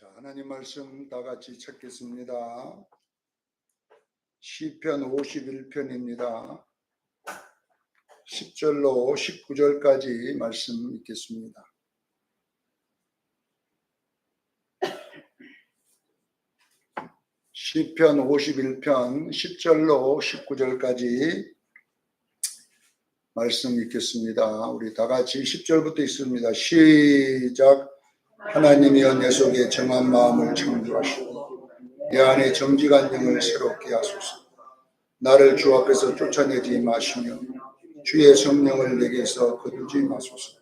자, 하나님 말씀 다 같이 찾겠습니다. 시편 51편입니다. 10절로 19절까지 말씀 읽겠습니다. 시편 51편 10절로 19절까지 말씀 읽겠습니다. 우리 다 같이 10절부터 읽습니다. 시작. 하나님이여 내 속에 정한 마음을 창조하시고 내 안에 정직한 영을 새롭게 하소서. 나를 주 앞에서 쫓아내지 마시며 주의 성령을 내게서 거두지 마소서.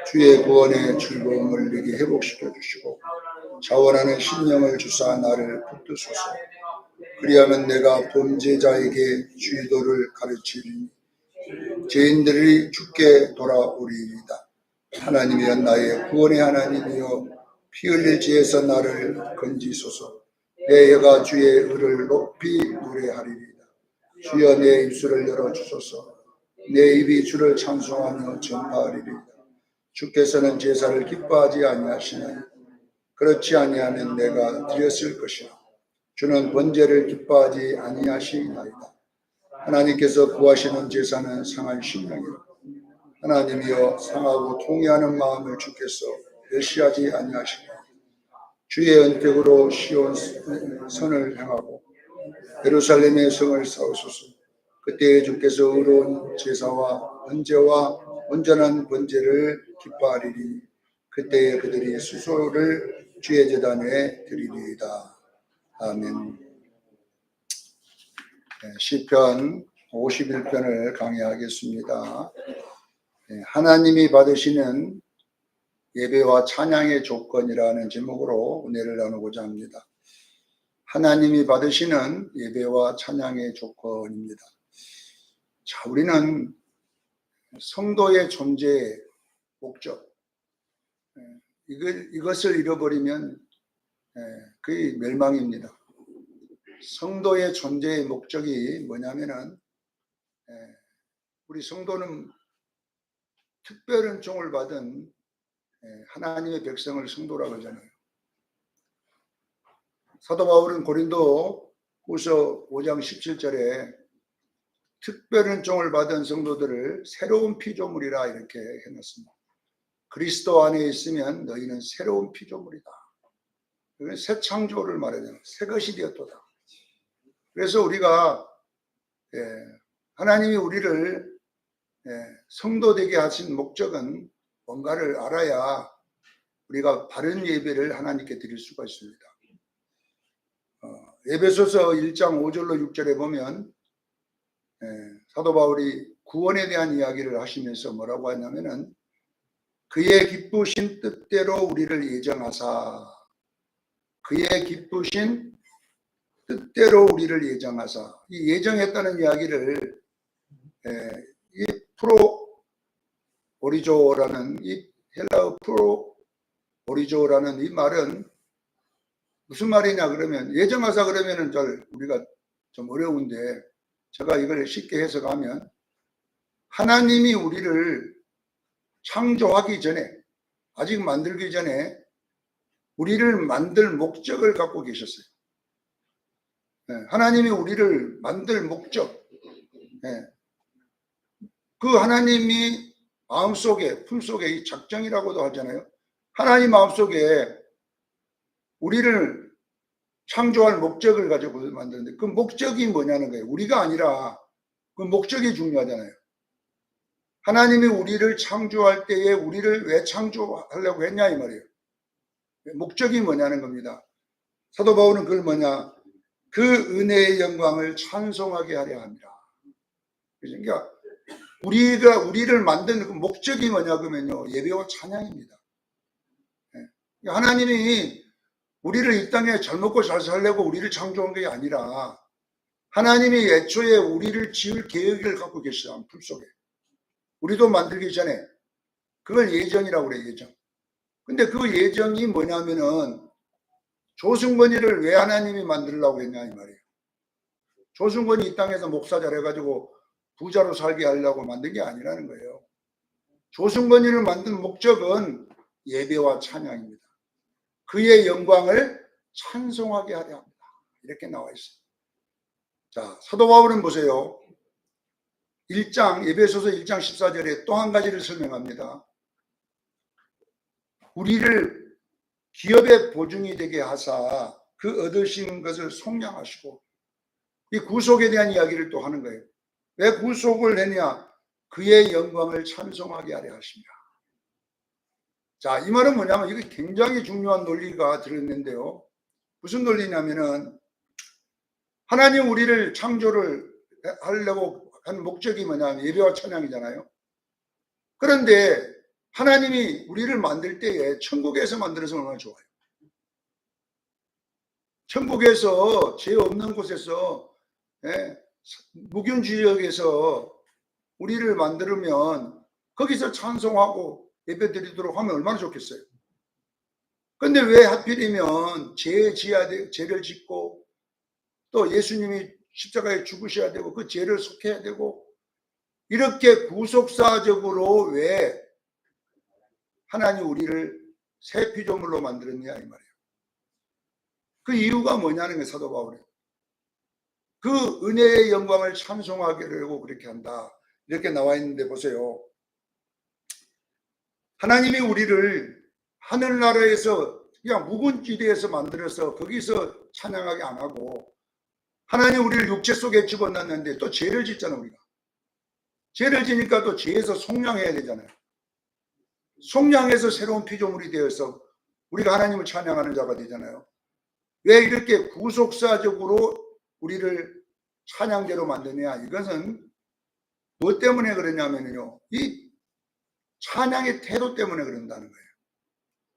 주의 구원의 즐거움을 내게 회복시켜 주시고 자원하는 신령을 주사 나를 붙드소서. 그리하면 내가 범죄자에게 주의도를 가르치리니 죄인들이 주께 돌아오리이다. 하나님이여 나의 구원의 하나님이여 피 흘릴 죄에서 나를 건지소서. 내 혀가 주의 의를 높이 노래하리이다. 주여 내 입술을 열어주소서. 내 입이 주를 찬송하며 전파하리이다. 주께서는 제사를 기뻐하지 아니하시나니 그렇지 아니하면 내가 드렸을 것이라. 주는 번제를 기뻐하지 아니하시나이다. 하나님께서 구하시는 제사는 상한 심령이라. 하나님이여 상하고 통회하는 마음을 주께서 멸시하지 아니하시니 주의 은택으로 시온 선을 향하고 예루살렘의 성을 쌓으소서. 그때에 주께서 의로운 제사와 번제와 온전한 번제를 기뻐하리니 그때에 그들이 수소를 주의 제단에 드리리이다. 아멘. 시편 51편을 강의하겠습니다. 하나님이 받으시는 예배와 찬양의 조건이라는 제목으로 은혜를 나누고자 합니다. 하나님이 받으시는 예배와 찬양의 조건입니다. 자, 우리는 성도의 존재의 목적, 이것을 잃어버리면 거의 멸망입니다. 성도의 존재의 목적이 뭐냐면은 우리 성도는 특별한 종을 받은 하나님의 백성을 성도라고 하잖아요. 사도 바울은 고린도 후서 5장 17절에 특별한 종을 받은 성도들을 새로운 피조물이라 이렇게 해놨습니다. 그리스도 안에 있으면 너희는 새로운 피조물이다. 새 창조를 말하잖아요. 새 것이 되었도다. 그래서 우리가 하나님이 우리를 성도되게 하신 목적은 뭔가를 알아야 우리가 바른 예배를 하나님께 드릴 수가 있습니다. 에베소서 1장 5절로 6절에 보면 사도 바울이 구원에 대한 이야기를 하시면서 뭐라고 하냐면은 그의 기쁘신 뜻대로 우리를 예정하사 그의 기쁘신 뜻대로 우리를 예정하사 이 예정했다는 이야기를 이 오리조라는 이 헬라어 오리조라는 이 말은 무슨 말이냐 그러면 예정하사 그러면은 우리가 좀 어려운데 제가 이걸 쉽게 해석하면 하나님이 우리를 창조하기 전에 아직 만들기 전에 우리를 만들 목적을 갖고 계셨어요. 하나님이 우리를 만들 목적 그 하나님이 마음속에 품속에 이 작정이라고도 하잖아요. 하나님 마음속에 우리를 창조할 목적을 가지고 만드는데 그 목적이 뭐냐는 거예요. 우리가 아니라 그 목적이 중요하잖아요. 하나님이 우리를 창조할 때에 우리를 왜 창조하려고 했냐 이 말이에요. 목적이 뭐냐는 겁니다. 사도 바울은 그걸 뭐냐? 그 은혜의 영광을 찬송하게 하려 합니다. 그러니까 우리를 만드는 그 목적이 뭐냐 그러면요, 예배와 찬양입니다. 하나님이 우리를 이 땅에 잘 먹고 잘 살려고 우리를 창조한 게 아니라 하나님이 애초에 우리를 지을 계획을 갖고 계시다. 품속에 우리도 만들기 전에 그걸 예정이라고 그래요. 예정. 근데 그 예정이 뭐냐면은 조승건이를 왜 하나님이 만들려고 했냐 이 말이에요. 조승건이 이 땅에서 목사 잘해가지고 부자로 살게 하려고 만든 게 아니라는 거예요. 조승건이를 만든 목적은 예배와 찬양입니다. 그의 영광을 찬송하게 하려 합니다. 이렇게 나와 있어요. 자, 사도 바울은 보세요. 1장, 에베소서 1장 14절에 또 한 가지를 설명합니다. 우리를 기업의 보증이 되게 하사 그 얻으신 것을 속량하시고, 이 구속에 대한 이야기를 또 하는 거예요. 왜 구속을 했냐? 그의 영광을 찬송하게 하려 하십니다. 자, 이 말은 뭐냐면 이게 굉장히 중요한 논리가 들어있는데요. 무슨 논리냐면은 하나님 우리를 창조를 하려고 한 목적이 뭐냐면 예배와 찬양이잖아요. 그런데 하나님이 우리를 만들 때에 천국에서 만들어서 얼마나 좋아요. 천국에서 죄 없는 곳에서, 무균지역에서 우리를 만들면 거기서 찬송하고 예배드리도록 하면 얼마나 좋겠어요. 근데 왜 하필이면 죄를 짓고 또 예수님이 십자가에 죽으셔야 되고 그 죄를 속해야 되고 이렇게 구속사적으로 왜 하나님 우리를 새 피조물로 만들었냐 이 말이에요. 그 이유가 뭐냐는 게 사도 바울이 그 은혜의 영광을 찬송하게 하려고 그렇게 한다. 이렇게 나와 있는데 보세요. 하나님이 우리를 하늘나라에서 그냥 묵은 지대에서 만들어서 거기서 찬양하게 안 하고 하나님 우리를 육체 속에 집어넣는데 또 죄를 짓잖아. 우리가 죄를 지니까 또 죄에서 속량해야 되잖아요. 속량해서 새로운 피조물이 되어서 우리가 하나님을 찬양하는 자가 되잖아요. 왜 이렇게 구속사적으로 우리를 찬양대로 만드냐? 이것은 뭐 때문에 그러냐면요, 이 찬양의 태도 때문에 그런다는 거예요.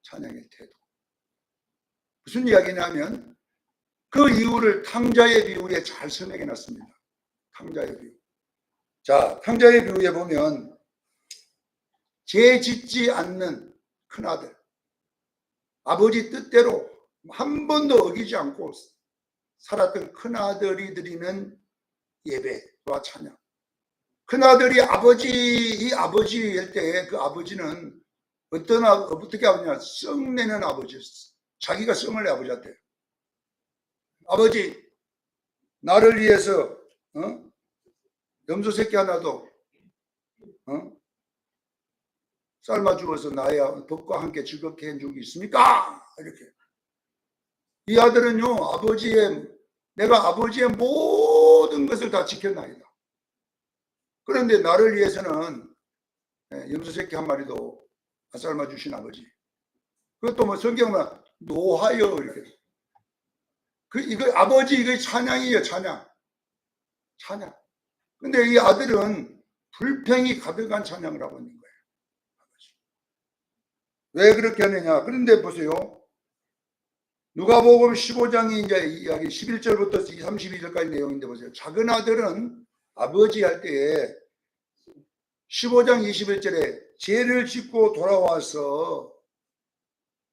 찬양의 태도. 무슨 이야기냐면 그 이유를 탕자의 비유에 잘 설명해 놨습니다. 탕자의 비유. 자, 탕자의 비유에 보면 죄 짓지 않는 큰아들, 아버지 뜻대로 한 번도 어기지 않고 살았던 큰아들이 드리는 예배와 찬양. 큰아들이 이 아버지일 때 그 아버지는 어떻게 하느냐? 썩내는 아버지였어. 자기가 썩을 내 아버지한테. 아버지, 나를 위해서 염소 새끼 하나도 삶아 죽어서 나의 법과 함께 즐겁게 해 주기 있습니까? 이렇게. 이 아들은요, 내가 아버지의 모든 것을 다 지켰나이다. 그런데 나를 위해서는 염소 새끼 한 마리도 안 삶아 주신 아버지. 그것도 뭐 성경은 노하여 이렇게. 이거 아버지 이거 찬양이에요, 찬양. 근데 이 아들은 불평이 가득한 찬양을 하고 있는 거예요. 아버지. 왜 그렇게 하느냐? 그런데 보세요. 누가복음 15장이 이제 이야기 11절부터 32절까지 내용인데 보세요. 작은 아들은 아버지 할 때에 15장 21절에 죄를 짓고 돌아와서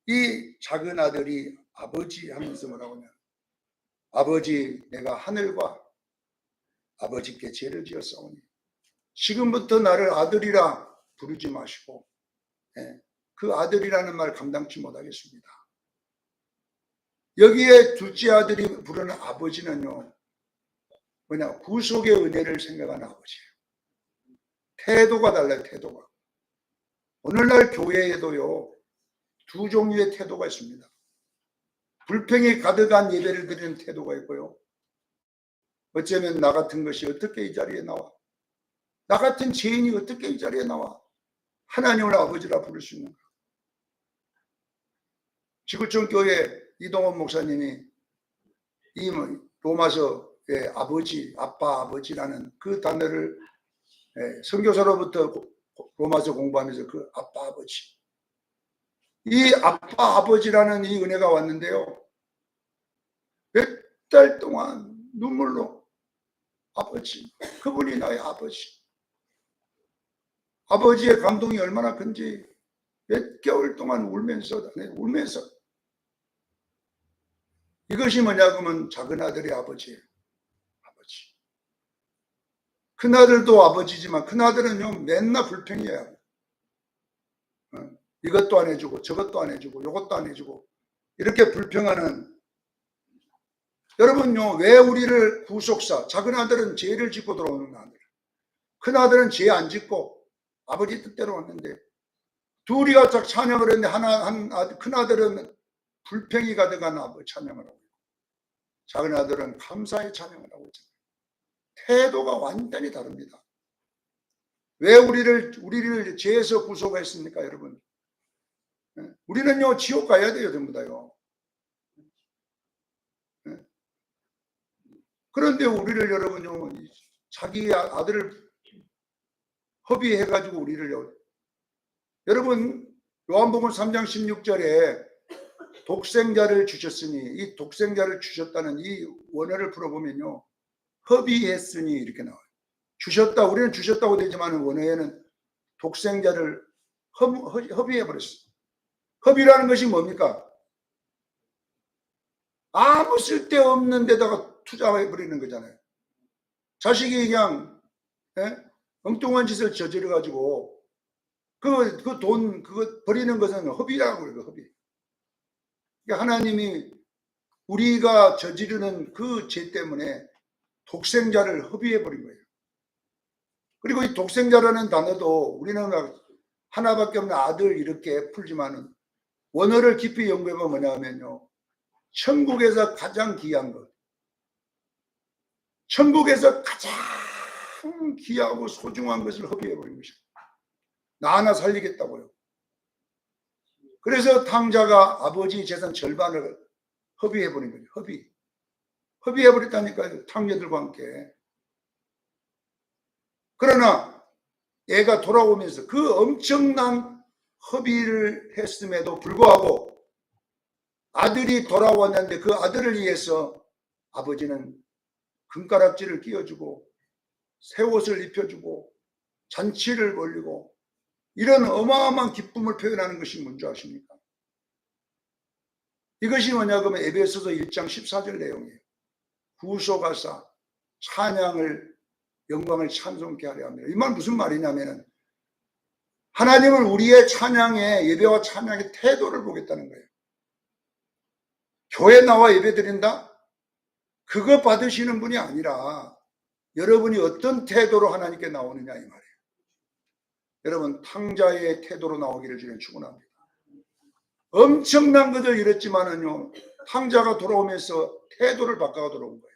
이 작은 아들이 아버지 하면서 뭐라고 하냐? 아버지, 내가 하늘과 아버지께 죄를 지었사오니 지금부터 나를 아들이라 부르지 마시고 그 아들이라는 말 감당치 못하겠습니다. 여기에 둘째 아들이 부르는 아버지는요, 뭐냐? 구속의 은혜를 생각하는 아버지예요. 태도가 달라요, 태도가. 오늘날 교회에도요, 두 종류의 태도가 있습니다. 불평이 가득한 예배를 드리는 태도가 있고요. 어쩌면 나 같은 것이 어떻게 이 자리에 나와? 나 같은 죄인이 어떻게 이 자리에 나와? 하나님을 아버지라 부를 수 있는가? 지구촌 교회 이동원 목사님이 이 로마서의 아버지, 아빠, 아버지라는 그 단어를 선교사로부터 로마서 공부하면서 그 아빠, 아버지, 이 아빠, 아버지라는 이 은혜가 왔는데요. 몇 달 동안 눈물로 아버지, 그분이 나의 아버지. 아버지의 감동이 얼마나 큰지 몇 개월 동안 울면서 이것이 뭐냐 그러면 작은 아들이 아버지예요. 아버지. 큰아들도 아버지지만 큰아들은요 맨날 불평이에요. 이것도 안 해주고 저것도 안 해주고 이것도 안 해주고 이렇게 불평하는, 여러분요, 왜 우리를 구속사, 작은 아들은 죄를 짓고 들어오는 아들, 큰 아들은 죄 안 짓고 아버지 뜻대로 왔는데, 둘이 같이 찬양을 했는데 큰 아들은 불평이 가득한 아버지 찬양을 하고, 작은 아들은 감사의 찬양을 하고 있잖아요. 태도가 완전히 다릅니다. 왜 우리를 죄에서 구속했습니까, 여러분? 우리는요, 지옥 가야 돼요, 전부 다요. 그런데 우리를 여러분요, 자기 아들을 허비해가지고 우리를요, 여러분, 요한복음 3장 16절에 독생자를 주셨으니, 이 독생자를 주셨다는 이 원어를 풀어보면요, 허비했으니 이렇게 나와요. 주셨다, 우리는 주셨다고 되지만 원어에는 독생자를 허비해버렸어요. 허비라는 것이 뭡니까? 아무 쓸데없는 데다가 투자해버리는 거잖아요. 자식이 그냥 엉뚱한 짓을 저질러가지고 그 돈 그거 버리는 것은 허비라고 그래요. 허비. 그러니까 하나님이 우리가 저지르는 그 죄 때문에 독생자를 허비해버린 거예요. 그리고 이 독생자라는 단어도 우리는 하나밖에 없는 아들 이렇게 풀지만은 원어를 깊이 연구해보면 뭐냐면요, 천국에서 가장 귀한 것, 천국에서 가장 귀하고 소중한 것을 허비해버린 것입니다. 나 하나 살리겠다고요. 그래서 탕자가 아버지 재산 절반을 허비해버린 거예요. 허비해버렸다니까요, 탕자들과 함께. 그러나 애가 돌아오면서 그 엄청난 허비를 했음에도 불구하고 아들이 돌아왔는데 그 아들을 위해서 아버지는 금가락지를 끼워주고 새 옷을 입혀주고 잔치를 벌리고 이런 어마어마한 기쁨을 표현하는 것이 뭔지 아십니까? 이것이 뭐냐 그러면 에베소서 1장 14절 내용이에요. 구속하사 찬양을 영광을 찬송케 하려 합니다. 이 말 무슨 말이냐면 하나님은 우리의 찬양의 예배와 찬양의 태도를 보겠다는 거예요. 교회 나와 예배 드린다? 그거 받으시는 분이 아니라 여러분이 어떤 태도로 하나님께 나오느냐 이 말이에요. 여러분 탕자의 태도로 나오기를 주님 축원합니다. 엄청난 것을 이뤘지만은요, 탕자가 돌아오면서 태도를 바꿔 돌아온 거예요.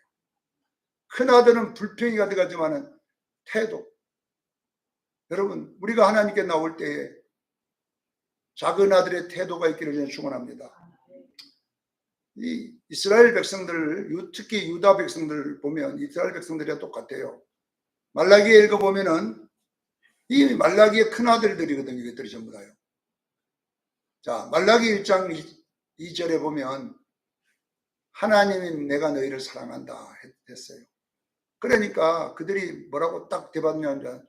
큰아들은 불평이 가득하지만은 태도. 여러분 우리가 하나님께 나올 때에 작은 아들의 태도가 있기를 저는 축원합니다. 이 이스라엘 백성들, 특히 유다 백성들을 보면 이스라엘 백성들이랑 똑같아요. 말라기에 읽어보면은 이 말라기의 큰아들들이거든요. 이것들이 전부 다요. 자, 말라기 1장 2절에 보면 하나님이 내가 너희를 사랑한다 했어요. 그러니까 그들이 뭐라고 딱 대받냐면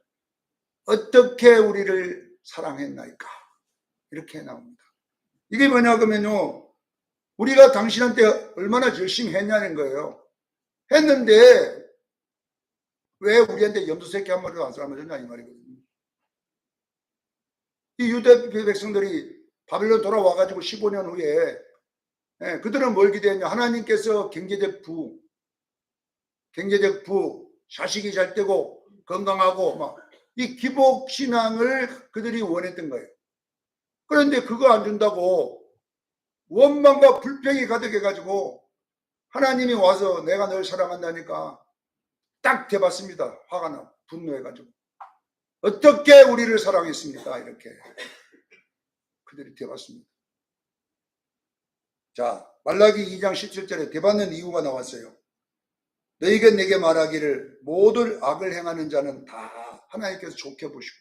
어떻게 우리를 사랑했나이까 이렇게 나옵니다. 이게 뭐냐 그러면요, 우리가 당신한테 얼마나 열심히 했냐는 거예요. 했는데 왜 우리한테 염소새끼 한 마리도 안 사람해줬냐 이 말이거든요. 이 유대 백성들이 바벨론 돌아와가지고 15년 후에 그들은 뭘 기대했냐, 하나님께서 경제적 부, 자식이 잘 되고 건강하고 막 이 기복신앙을 그들이 원했던 거예요. 그런데 그거 안 준다고 원망과 불평이 가득해가지고 하나님이 와서 내가 널 사랑한다니까 딱 대봤습니다. 화가 나 분노해가지고 어떻게 우리를 사랑했습니까? 이렇게 그들이 대봤습니다. 자, 말라기 2장 17절에 대받는 이유가 나왔어요. 너희가 내게 말하기를 모든 악을 행하는 자는 다 하나님께서 좋게 보시고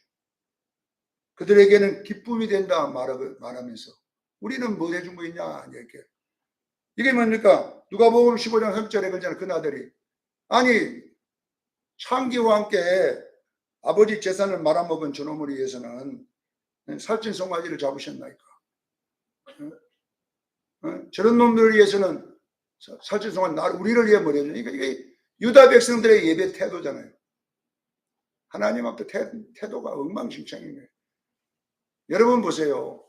그들에게는 기쁨이 된다 말하면서 우리는 뭐 해준 거 있냐 이렇게. 이게 뭡니까? 누가복음 15장 3절에 그러잖아요. 큰아들이 아니 창기와 함께 아버지 재산을 말아먹은 저놈을 위해서는 살찐 송아지를 잡으셨나이까? 저런 놈들을 위해서는 살찐 송아지 우리를 위해 뭘 해주냐? 이게 유다 백성들의 예배 태도잖아요. 하나님 앞에 태도가 엉망진창인 거예요. 여러분 보세요.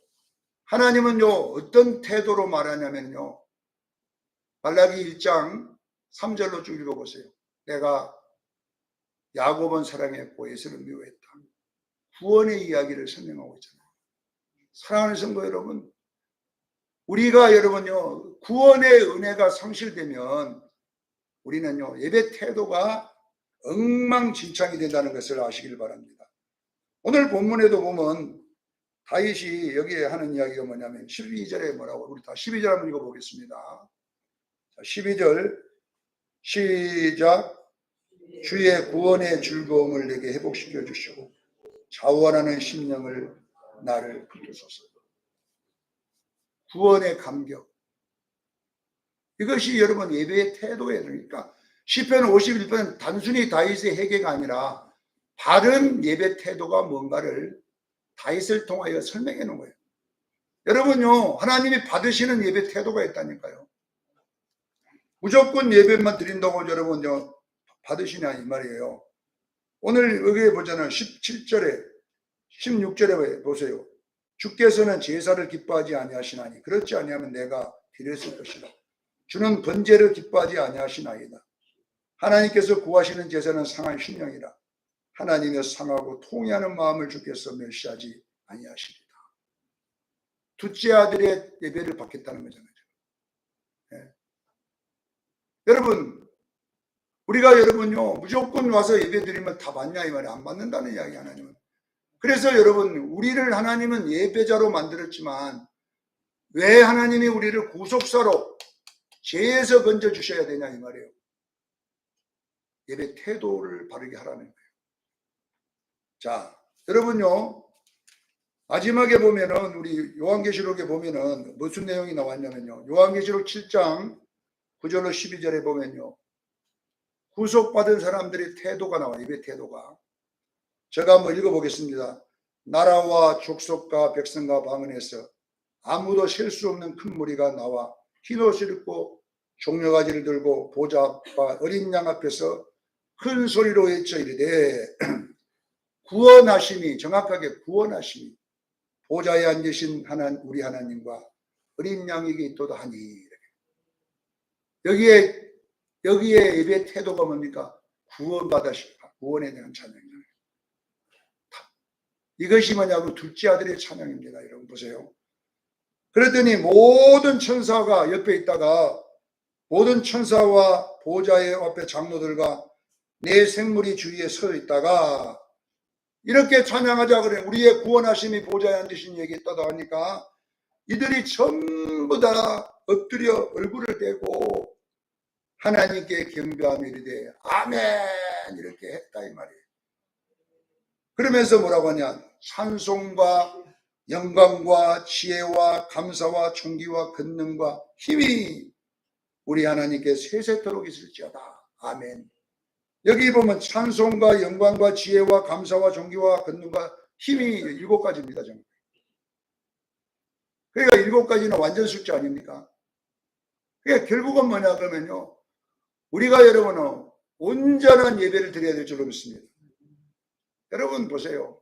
하나님은요 어떤 태도로 말하냐면요, 말라기 1장 3절로 쭉 읽어보세요. 내가 야곱은 사랑했고 에서는 미워했다. 구원의 이야기를 설명하고 있잖아요. 사랑하는 성도 여러분, 우리가 여러분요 구원의 은혜가 상실되면 우리는요 예배 태도가 엉망진창이 된다는 것을 아시길 바랍니다. 오늘 본문에도 보면 다윗이 여기에 하는 이야기가 뭐냐면 12절에 뭐라고, 우리 다 12절 한번 읽어보겠습니다. 12절 시작. 주의 구원의 즐거움을 내게 회복시켜 주시고 자원하는 심령을 나를 붙드소서. 구원의 감격, 이것이 여러분 예배의 태도예요. 그러니까 시편 51편은 단순히 다윗의 회개가 아니라 바른 예배 태도가 뭔가를 다윗을 통하여 설명해 놓은 거예요. 여러분요 하나님이 받으시는 예배 태도가 있다니까요. 무조건 예배만 드린다고 여러분요 받으시냐 이 말이에요. 오늘 여기에 보잖아요. 17절에 16절에 보세요. 주께서는 제사를 기뻐하지 아니하시나니 그렇지 아니하면 내가 드렸을 것이라. 주는 번제를 기뻐하지 아니하시나이다. 하나님께서 구하시는 제사는 상한 심령이라. 하나님의 상하고 통회하는 마음을 주께서 멸시하지 아니하시리라. 둘째 아들의 예배를 받겠다는 거잖아요. 네. 여러분, 우리가 여러분요 무조건 와서 예배 드리면 다 받냐 이 말이 안 받는다는 이야기 하나님은. 그래서 여러분 우리를 하나님은 예배자로 만들었지만 왜 하나님이 우리를 구속사로 죄에서 건져 주셔야 되냐 이 말이에요. 예배 태도를 바르게 하라는 거예요. 자, 여러분요 마지막에 보면은 우리 요한계시록에 보면은 무슨 내용이 나왔냐면요, 요한계시록 7장 9절로 12절에 보면요 구속받은 사람들의 태도가 나와요. 예배 태도가. 제가 한번 읽어보겠습니다. 나라와 족속과 백성과 방언에서 아무도 셀 수 없는 큰 무리가 나와 흰 옷을 입고 종려가지를 들고 보좌 앞과 어린 양 앞에서 큰 소리로 외쳐 이르되 구원하심이, 정확하게 구원하심이 보좌에 앉으신 우리 하나님과 어린 양에게 있도다 하니. 여기에 예배 태도가 뭡니까? 구원받으시다. 구원에 대한 찬양이에요. 이것이 뭐냐고 둘째 아들의 찬양입니다. 여러분 보세요. 그랬더니 모든 천사가 옆에 있다가 모든 천사와 보좌의 앞에 장로들과 네 생물이 주위에 서 있다가 이렇게 찬양하자 그래. 우리의 구원하심이 보좌에 앉으신 얘기 있다다 하니까 이들이 전부 다 엎드려 얼굴을 대고 하나님께 경배하며 이르되 아멘 이렇게 했다 이 말이에요. 그러면서 뭐라고 하냐, 찬송과 영광과 지혜와 감사와 존귀와 권능과 힘이 우리 하나님께 세세토록 있을지어다. 아멘. 여기 보면 찬송과 영광과 지혜와 감사와 존귀와 권능과 힘이 7가지입니다. 정말. 그러니까 7가지는 완전 숫자 아닙니까? 그러니까 결국은 뭐냐 그러면요, 우리가 여러분은 온전한 예배를 드려야 될 줄로 믿습니다. 여러분 보세요.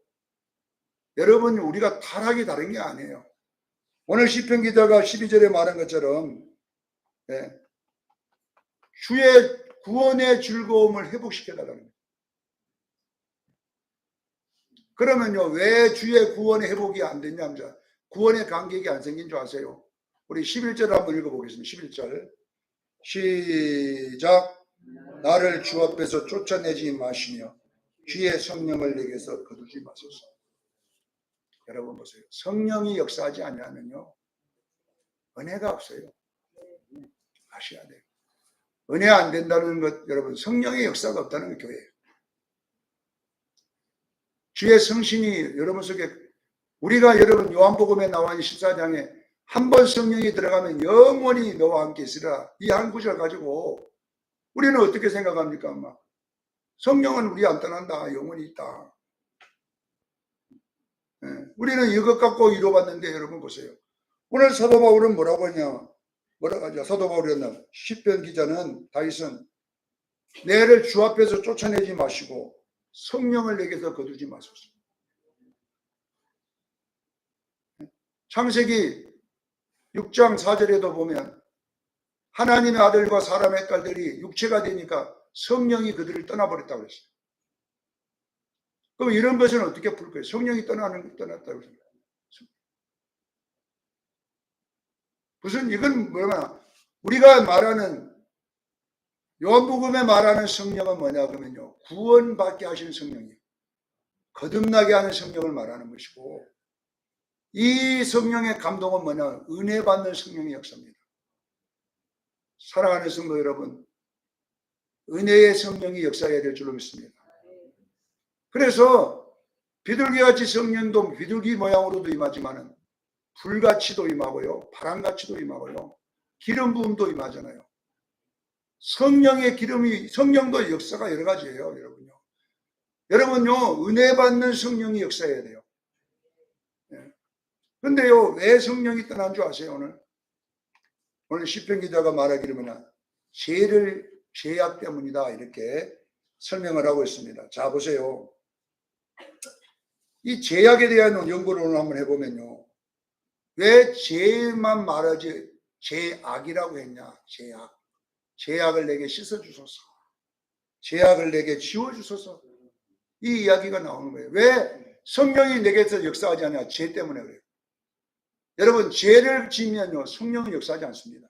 여러분 우리가 타락이 다른 게 아니에요. 오늘 시편 기자가 12절에 말한 것처럼 주의 구원의 즐거움을 회복시켜달라는 거예요. 그러면요 왜 주의 구원의 회복이 안 됐냐면 구원의 간격이 안 생긴 줄 아세요? 우리 11절 한번 읽어보겠습니다. 11절 시작. 나를 주 앞에서 쫓아내지 마시며 주의 성령을 내게서 거두지 마소서. 여러분 보세요. 성령이 역사하지 않으면요 은혜가 없어요. 아셔야 돼요. 은혜 안 된다는 것, 여러분 성령의 역사가 없다는 게 교회예요. 주의 성신이 여러분 속에, 우리가 여러분 요한복음에 나와 있는 14장에 한 번 성령이 들어가면 영원히 너와 함께 있으라, 이 한 구절 가지고 우리는 어떻게 생각합니까? 막 성령은 우리 안 떠난다, 영원히 있다. 우리는 이것 갖고 이뤄봤는데 여러분 보세요. 오늘 사도 바울은 뭐라고 하냐, 뭐라고 하냐, 사도 바울이었나, 시편 기자는 다윗은 내를 주 앞에서 쫓아내지 마시고 성령을 내게서 거두지 마소서. 창세기 6장 4절에도 보면 하나님의 아들과 사람의 딸들이 육체가 되니까 성령이 그들을 떠나버렸다고 했어요. 그럼 이런 것은 어떻게 풀 거예요? 성령이 떠났다고 했어요. 무슨 이건 뭐냐? 우리가 말하는 요한복음에 말하는 성령은 뭐냐 그러면요, 구원받게 하시는 성령이에요. 거듭나게 하는 성령을 말하는 것이고, 이 성령의 감동은 뭐냐? 은혜 받는 성령의 역사입니다. 사랑하는 성도 여러분, 은혜의 성령이 역사해야 될 줄로 믿습니다. 그래서 비둘기같이 성령도 비둘기 모양으로도 임하지만은 불같이도 임하고요, 바람같이도 임하고요, 기름 부음도 임하잖아요. 성령의 기름이, 성령도 역사가 여러 가지예요, 여러분요. 여러분요, 은혜 받는 성령이 역사해야 돼요. 근데요, 왜 성령이 떠난 줄 아세요? 오늘 시편 기자가 말하기를 뭐냐, 죄악 때문이다, 이렇게 설명을 하고 있습니다. 자, 보세요. 이 죄악에 대한 연구를 오늘 한번 해보면요, 왜 죄만 말하지 죄악이라고 했냐? 죄악을 내게 씻어주소서, 죄악을 내게 지워주소서, 이 이야기가 나오는 거예요. 왜 성령이 내게서 역사하지 않냐? 죄 때문에 그래요. 여러분, 죄를 지면요, 성령은 역사하지 않습니다.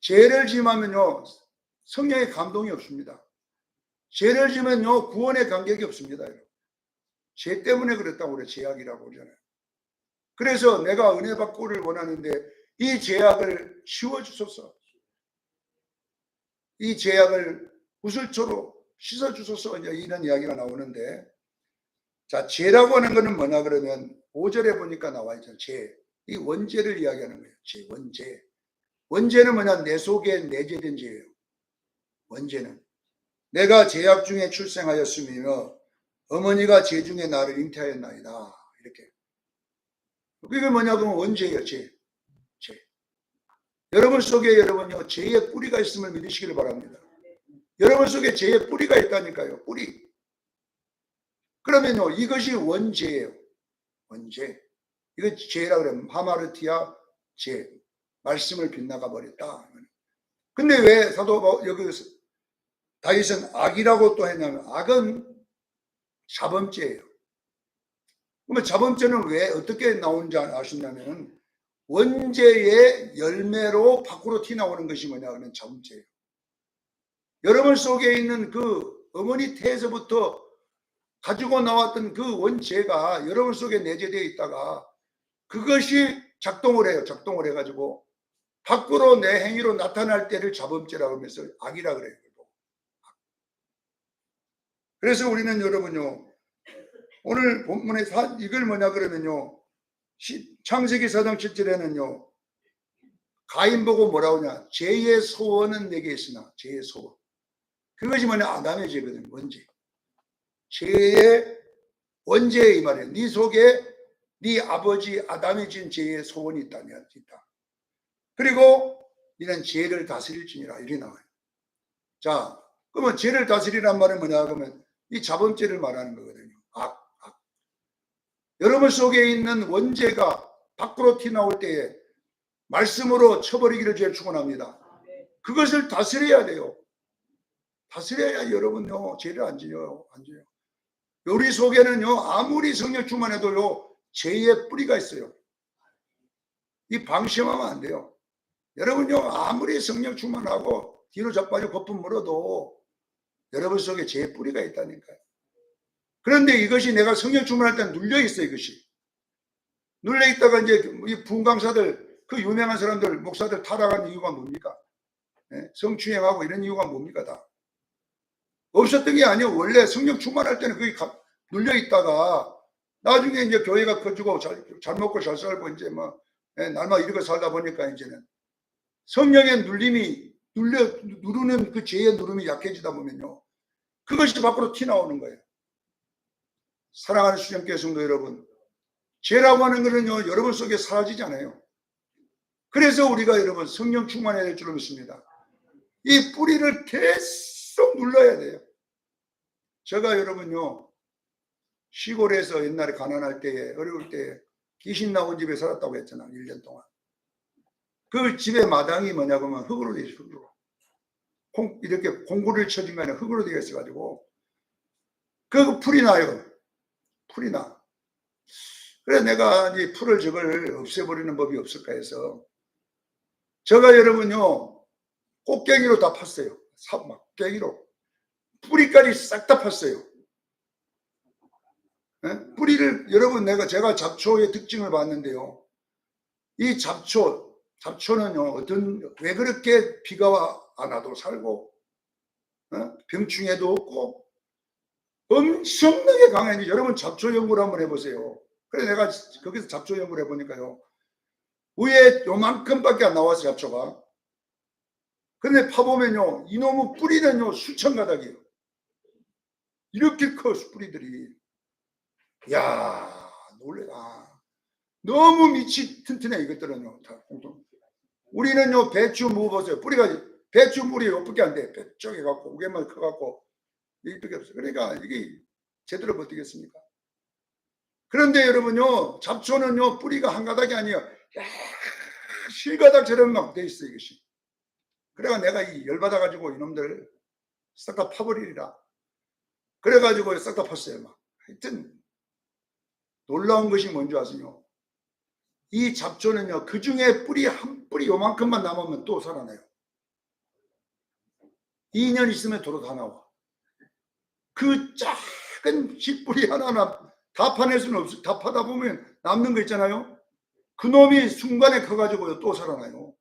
죄를 지면요, 성령의 감동이 없습니다. 죄를 지면요, 구원의 감격이 없습니다. 여러분. 죄 때문에 그랬다고 그래, 죄악이라고 그러잖아요. 그래서 내가 은혜 받고를 원하는데 이 죄악을 치워주소서, 이 죄악을 구슬초로 씻어주소서, 이제 이런 이야기가 나오는데, 자, 죄라고 하는 것은 뭐냐 그러면 5절에 보니까 나와 있잖아요. 죄. 이 원죄를 이야기하는 거예요. 죄, 원죄. 원죄는 뭐냐? 내 속에 내재된 죄예요. 원죄는 내가 죄악 중에 출생하였으며 어머니가 죄 중에 나를 잉태하였나이다. 이렇게. 그게 뭐냐 그러면 원죄예요. 죄. 여러분 속에 여러분요, 죄의 뿌리가 있음을 믿으시길 바랍니다. 여러분 속에 죄의 뿌리가 있다니까요. 뿌리. 그러면요, 이것이 원죄예요. 원죄. 이거 죄라 그러면 하마르티아 죄. 말씀을 빗나가 버렸다. 근데 왜 사도 여기 다윗은 악이라고 또 했냐면, 악은 자범죄예요. 그러면 자범죄는 왜 어떻게 나오는지 아시냐면, 원죄의 열매로 밖으로 튀어나오는 것이 뭐냐 하면 자범죄예요. 여러분 속에 있는 그 어머니 태에서부터 가지고 나왔던 그 원죄가 여러분 속에 내재되어 있다가 그것이 작동을 해요. 작동을 해가지고 밖으로 내 행위로 나타날 때를 자범죄라고 하면서 악이라 그래요. 그래서 우리는 여러분요, 오늘 본문에 이걸 뭐냐 그러면요, 창세기 4장 7절에는요, 가인 보고 뭐라고 하냐, 죄의 소원은 내게 있으나, 죄의 소원. 그것이 뭐냐, 아담의 죄거든, 원죄. 죄의 원죄에 이 말이에요. 네 속에 네 아버지 아담이 진 죄의 소원이 있다. 그리고 이는 죄를 다스릴지니라, 이렇게 나와요. 자, 그러면 죄를 다스리란 말은 뭐냐 그러면 이 자범죄를 말하는 거거든요. 악. 여러분 속에 있는 원죄가 밖으로 튀어나올 때에 말씀으로 쳐버리기를 제일 축원합니다. 그것을 다스려야 돼요. 다스려야 여러분요, 죄를 안 지어요. 우리 속에는요, 아무리 성령 충만해도요, 죄의 뿌리가 있어요. 이 방심하면 안 돼요. 여러분요, 아무리 성령 충만하고 뒤로 자빠져 거품 물어도 여러분 속에 죄의 뿌리가 있다니까요. 그런데 이것이 내가 성령 충만할 때 눌려 있어요. 이것이 눌려 있다가 이제 이 부흥강사들, 그 유명한 사람들, 목사들 타락한 이유가 뭡니까? 성추행하고 이런 이유가 뭡니까? 다 없었던 게 아니에요. 원래 성령 충만할 때는 그게 눌려 있다가 나중에 이제 교회가 커지고 잘 먹고 잘 살고 이제 뭐 날마다 이렇게 살다 보니까 이제는 성령의 눌림이 누르는 그 죄의 누름이 약해지다 보면요, 그것이 밖으로 튀어나오는 거예요. 사랑하는 수령교회 성도 여러분, 죄라고 하는 것은요, 여러분 속에 사라지지 않아요. 그래서 우리가 여러분 성령 충만해야 될 줄로 믿습니다. 이 뿌리를 계속 눌러야 돼요. 제가 여러분요, 시골에서 옛날에 가난할 때에, 어려울 때에 귀신 나온 집에 살았다고 했잖아. 1년 동안. 그 집의 마당이 뭐냐고 하면 흙으로 되어 있어. 흙으로. 이렇게 공구를 쳐진 거 아니라 흙으로 되어 있어가지고 그 풀이 나요. 풀이 나. 그래 내가 이 풀을 저걸 없애버리는 법이 없을까 해서 제가 여러분요 꽃갱이로 다 팠어요. 막갱이로 뿌리까지 싹 다 팠어요. 네? 뿌리를 여러분 제가 잡초의 특징을 봤는데요. 이 잡초는요 왜 그렇게 비가 안 와도 살고 병충해도 없고 엄청나게 강해요. 여러분 잡초 연구를 한번 해보세요. 그래 내가 거기서 잡초 연구를 해보니까요. 위에 요만큼밖에 안 나왔어요. 잡초가. 근데 파보면요. 이놈의 뿌리는요. 수천 가닥이에요. 이렇게 커 뿌리들이. 이야 놀래라. 너무 밑이 튼튼해 이것들은요. 우리는요. 배추 먹어보세요. 뿌리가 배추 물이 요밖에 안 돼. 쪼개갖고 우개만 커갖고 이렇게 없어요. 그러니까 이게 제대로 버티겠습니까? 그런데 여러분요. 잡초는요. 뿌리가 한 가닥이 아니에요. 실가닥처럼 막 돼 있어 이것이. 그래가 내가 이 열받아가지고 이놈들 싹 다 파버리리라. 그래가지고 싹 다 팠어요. 막. 하여튼 놀라운 것이 뭔지 아세요? 이 잡초는요. 그 중에 뿌리 한 뿌리 요만큼만 남으면 또 살아나요. 2년 있으면 도로 다 나와. 그 작은 씨뿌리 하나하나 다 파낼 수는 없어. 다 파다 보면 남는 거 있잖아요. 그 놈이 순간에 커가지고요. 또 살아나요.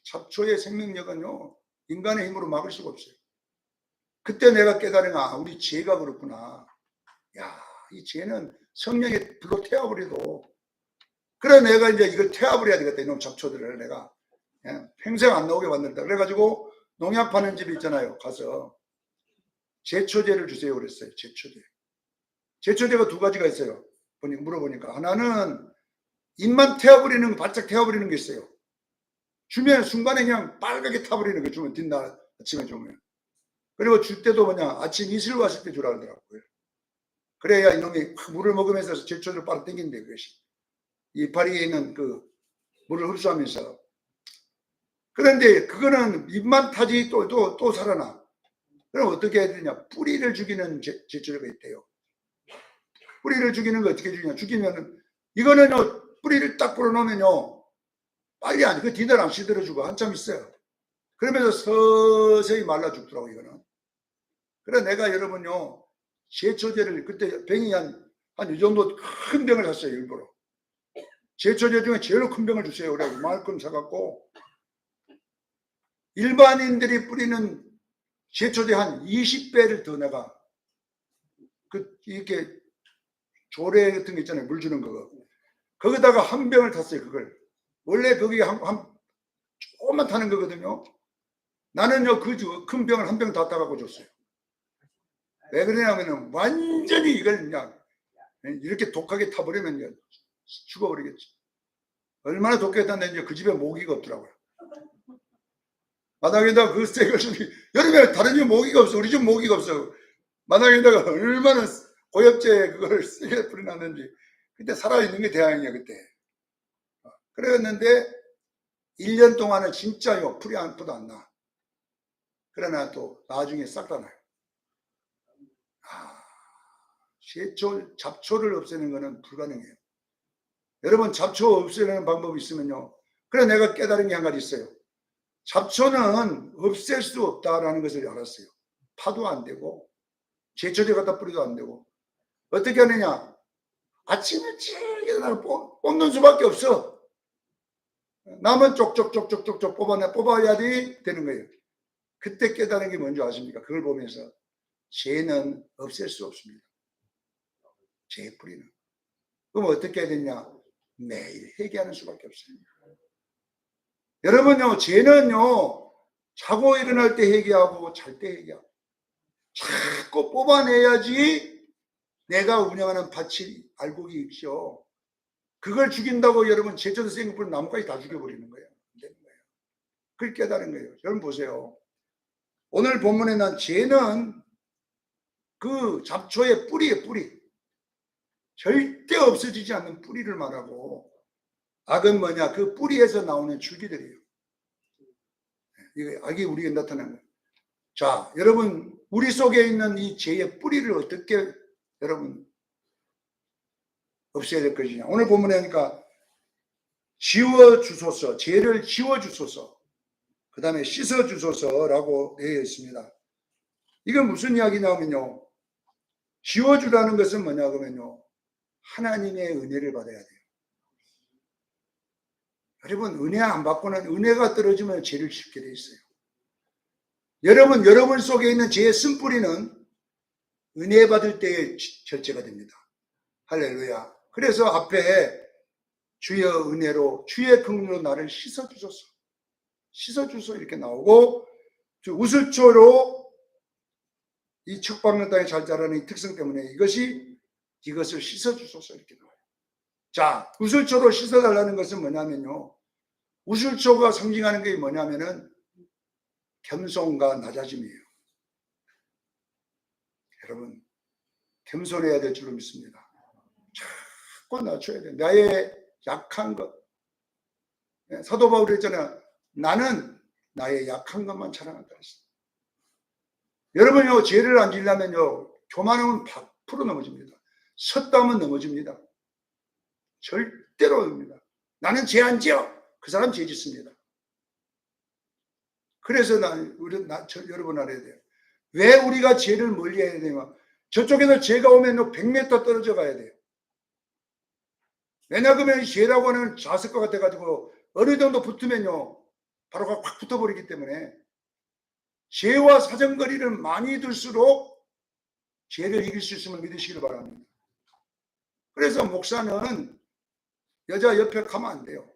잡초의 생명력은요. 인간의 힘으로 막을 수가 없어요. 그때 내가 깨달은 우리 죄가 그렇구나. 이 죄는 성령의 불로 태워버려도 그래 내가 이제 이걸 태워버려야 되겠다. 이놈 잡초들을 내가 평생 안 나오게 만든다. 그래가지고 농약 파는 집 있잖아요. 가서 제초제를 주세요 그랬어요. 제초제가 두 가지가 있어요. 물어보니까 하나는 입만 태워버리는 바짝 태워버리는 게 있어요. 주면 순간에 그냥 빨갛게 타버리는 거 주면 뒷날 아침에 주면. 그리고 줄 때도 아침 이슬 왔을 때 주라 그러더라고요. 그래야 이놈이 물을 먹으면서 제초제를 빨아 당긴대 그것이. 이파리에 있는 그 물을 흡수하면서. 그런데 그거는 입만 타지 또 살아나. 그럼 어떻게 해야 되냐? 뿌리를 죽이는 제초제가 있대요. 뿌리를 죽이는 거 어떻게 죽이냐? 죽이면은 이거는요 뿌리를 딱 불어넣으면요 빨리 안 그 뒤날 안 시들어주고 한참 있어요. 그러면서 서서히 말라 죽더라고 이거는. 그래 내가 여러분요 제초제를 그때 병이 한 이 정도 큰 병을 샀어요 일부러. 제초제 중에 제일 큰 병을 주세요. 그래 이만큼 사갖고 일반인들이 뿌리는 제초제 한 20배를 더 내가 이렇게 조례 같은 거 있잖아요. 물 주는 거. 거기다가 한 병을 탔어요. 그걸. 원래 거기 조금만 타는 거거든요. 나는요 그 큰 병을 한 병 다 타갖고 줬어요. 왜 그러냐면은 완전히 이걸 그냥 이렇게 독하게 타버리면 죽어버리겠지. 얼마나 독했다는데 이제 그 집에 모기가 없더라고요. 마당에다가 그 스테이크를 여름에 다른 집 모기가 없어. 우리 집 모기가 없어. 마당에다가 얼마나 고엽제 그걸 쓰게 뿌려놨는지. 그때 살아있는 게 대항이야 그때. 그랬는데 1년 동안은 진짜요 풀이 한 푼도 안 나. 그러나 또 나중에 싹 다 나요. 잡초를 없애는 것은 불가능해요. 여러분 잡초 없애는 방법이 있으면요. 그래 내가 깨달은 게 한 가지 있어요. 잡초는 없앨 수 없다라는 것을 알았어요. 파도 안 되고 제초제 갖다 뿌리도 안 되고 어떻게 하느냐. 아침 일찍 일어나서 뽑는 수밖에 없어. 남은 쪽쪽쪽쪽쪽 뽑아야지 되는 거예요. 그때 깨달은 게 뭔지 아십니까? 그걸 보면서 죄는 없앨 수 없습니다. 죄의 뿌리는. 그럼 어떻게 해야 되냐? 매일 회개하는 수밖에 없어요. 여러분요, 죄는요, 자고 일어날 때 회개하고 잘 때 회개하고 자꾸 뽑아내야지 내가 운영하는 밭이 알곡이 있죠. 그걸 죽인다고 여러분 제초도 생각보다 나무까지 다 죽여버리는 거예요. 안 되는 거예요. 그걸 깨달은 거예요. 여러분 보세요. 오늘 본문에 난 죄는 그 잡초의 뿌리예요. 뿌리. 절대 없어지지 않는 뿌리를 말하고, 악은 뭐냐? 그 뿌리에서 나오는 줄기들이에요. 이게 악이 우리에게 나타나는 거예요. 자, 여러분, 우리 속에 있는 이 죄의 뿌리를 어떻게 여러분 없애야 될 것이냐? 오늘 본문에 하니까 지워주소서, 죄를 지워주소서, 그 다음에 씻어주소서라고 되어 있습니다. 이건 무슨 이야기냐면요, 지워주라는 것은 뭐냐 그러면요, 하나님의 은혜를 받아야 돼요. 여러분, 은혜 안 받고는, 은혜가 떨어지면 죄를 짓게 돼 있어요. 여러분 속에 있는 죄의 쓴뿌리는 은혜 받을 때에 절제가 됩니다. 할렐루야. 그래서 앞에 주의 은혜로, 주의 긍휼로 나를 씻어주소서, 씻어주소서 이렇게 나오고, 우슬초로 이 척박는 땅에 잘 자라는 이 특성 때문에 이것을 씻어주소서 이렇게 나와요. 자, 우슬초로 씻어달라는 것은 뭐냐면요, 우슬초가 상징하는 게 뭐냐면은 겸손과 낮아짐이에요. 여러분, 겸손해야 될 줄로 믿습니다. 자꾸 낮춰야 돼요. 나의 약한 것. 사도 바울이 했잖아요. 나는 나의 약한 것만 자랑한다 했어요. 여러분요, 죄를 안 지려면요, 교만하면 100% 넘어집니다. 섰다면 넘어집니다. 절대로 넘습니다. 나는 죄 안 지어. 그 사람 죄 짓습니다. 그래서 여러분 알아야 돼요. 왜 우리가 죄를 멀리 해야 되냐? 저쪽에서 죄가 오면 100m 떨어져 가야 돼요. 왜냐하면 죄라고 하는 자석과 같아가지고 어느 정도 붙으면요, 바로 확 붙어버리기 때문에 죄와 사정거리를 많이 둘수록 죄를 이길 수 있음을 믿으시길 바랍니다. 그래서 목사는 여자 옆에 가면 안 돼요.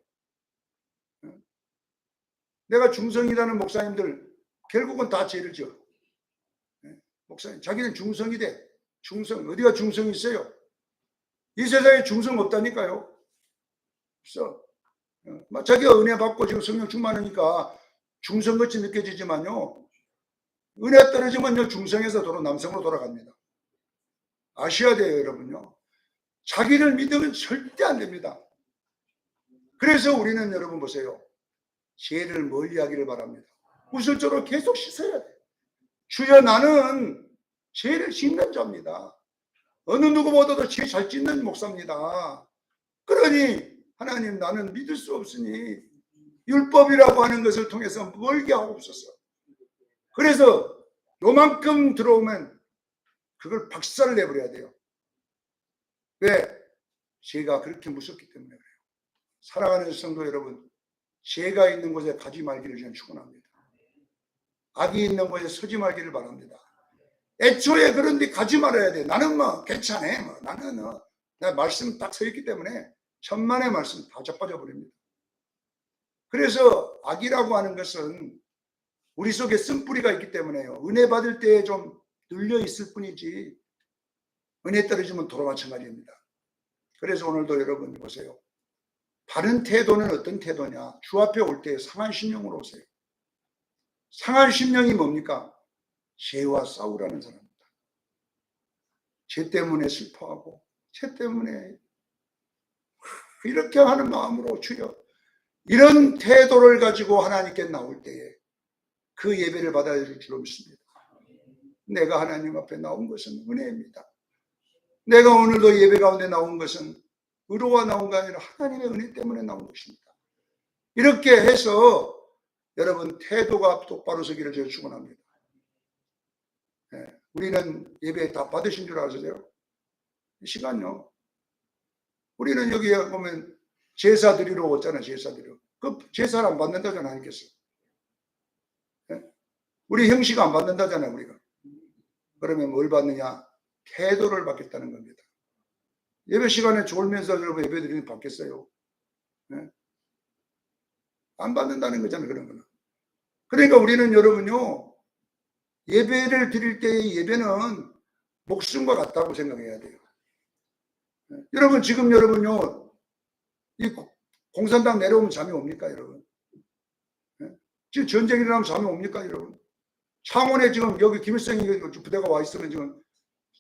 내가 중성이라는 목사님들 결국은 다 죄를 지어. 목사님, 자기는 중성이 돼. 중성, 어디가 중성이 있어요? 이 세상에 중성 없다니까요. 없어. 자기가 은혜 받고 지금 성령 충만하니까 중성같이 느껴지지만요, 은혜 떨어지면요, 중성에서 남성으로 돌아갑니다. 아셔야 돼요, 여러분요. 자기를 믿으면 절대 안 됩니다. 그래서 우리는 여러분 보세요. 죄를 멀리 하기를 바랍니다. 우슬초로 계속 씻어야 돼요. 주여, 나는 죄를 짓는 자입니다. 어느 누구보다도 죄 잘 짓는 목사입니다. 그러니 하나님, 나는 믿을 수 없으니 율법이라고 하는 것을 통해서 멀게 하옵소서. 그래서 요만큼 들어오면 그걸 박살을 내버려야 돼요. 왜? 죄가 그렇게 무섭기 때문에 그래요. 사랑하는 성도 여러분, 죄가 있는 곳에 가지 말기를 저는 축원합니다. 악이 있는 곳에 서지 말기를 바랍니다. 애초에 그런 데 가지 말아야 돼. 나는 괜찮아. 나는 내 말씀 딱 서 있기 때문에 천만의 말씀 다 자빠져 버립니다. 그래서 악이라고 하는 것은 우리 속에 쓴뿌리가 있기 때문에요, 은혜 받을 때에 좀 눌려 있을 뿐이지 은혜 떨어지면 도로 마찬가지입니다. 그래서 오늘도 여러분 보세요. 바른 태도는 어떤 태도냐? 주 앞에 올 때 상한 심령으로 오세요. 상한 심령이 뭡니까? 죄와 싸우라는 사람입니다. 죄 때문에 슬퍼하고 죄 때문에 이렇게 하는 마음으로, 주여, 이런 태도를 가지고 하나님께 나올 때에 그 예배를 받아야 될 줄로 믿습니다. 내가 하나님 앞에 나온 것은 은혜입니다. 내가 오늘도 예배 가운데 나온 것은 의로와 나온 게 아니라 하나님의 은혜 때문에 나온 것입니다. 이렇게 해서 여러분 태도가 똑바로 서기를 제가 축원합니다. 우리는 예배 다 받으신 줄 아세요? 이 시간요. 우리는 여기 보면 제사 드리러 왔잖아요. 제사 드리러. 그 제사를 안 받는다잖아, 아니겠어요? 우리 형식 안 받는다잖아요, 우리가. 그러면 뭘 받느냐? 태도를 받겠다는 겁니다. 예배 시간에 졸면서 여러분 예배 드리면 받겠어요? 안 받는다는 거잖아요, 그런 거는. 그러니까 우리는 여러분요, 예배를 드릴 때의 예배는 목숨과 같다고 생각해야 돼요. 여러분, 지금 여러분요, 이 공산당 내려오면 잠이 옵니까, 여러분? 지금 전쟁이 일어나면 잠이 옵니까, 여러분? 창원에 지금 여기 김일성이 부대가 와 있으면 지금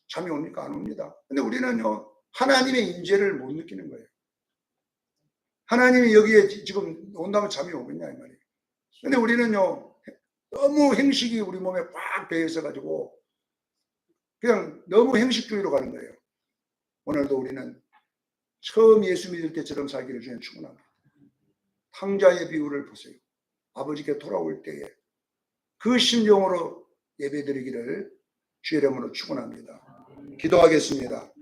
잠이 옵니까? 안 옵니다. 근데 우리는요, 하나님의 임재를 못 느끼는 거예요. 하나님이 여기에 지금 온다면 잠이 오겠냐 이 말이에요. 근데 우리는요 너무 행식이 우리 몸에 꽉 배어 있어 가지고 그냥 너무 행식주의로 가는 거예요. 오늘도 우리는 처음 예수 믿을 때처럼 살기를 주님 축원합니다. 탕자의 비유를 보세요. 아버지께 돌아올 때에 그 심정으로 예배드리기를 주의 이름으로 축원합니다. 기도하겠습니다.